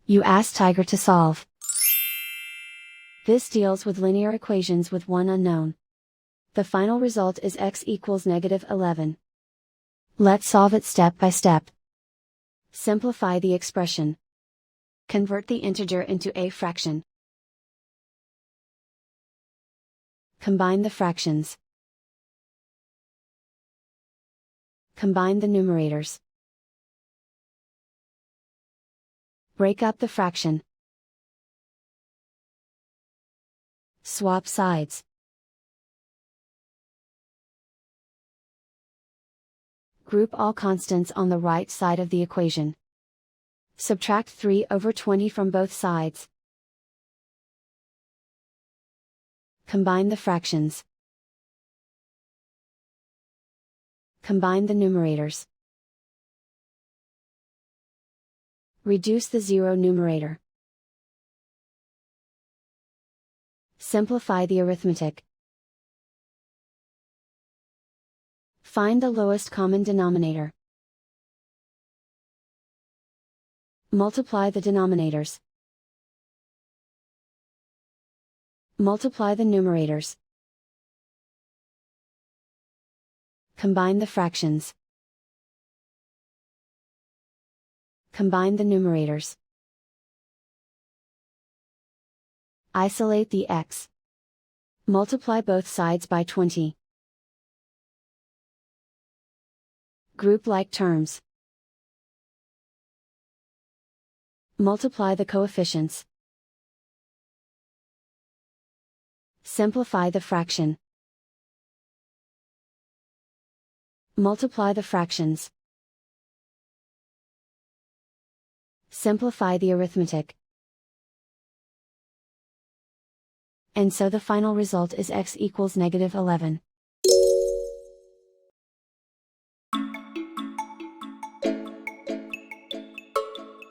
You ask Tiger to solve. This deals with linear equations with one unknown. The final result is x equals -11. Let's solve it step by step. Simplify the expression. Convert the integer into a fraction. Combine the fractions. Combine the numerators. Break up the fraction. Swap sides. Group all constants on the right side of the equation. Subtract 3/20 from both sides. Combine the fractions. Combine the numerators. Reduce the zero numerator. Simplify the arithmetic. Find the lowest common denominator. Multiply the denominators. Multiply the numerators. Combine the fractions. Combine the numerators. Isolate the x. Multiply both sides by 20. Group like terms. Multiply the coefficients. Simplify the fraction. Multiply the fractions. Simplify the arithmetic. And so the final result is x equals -11.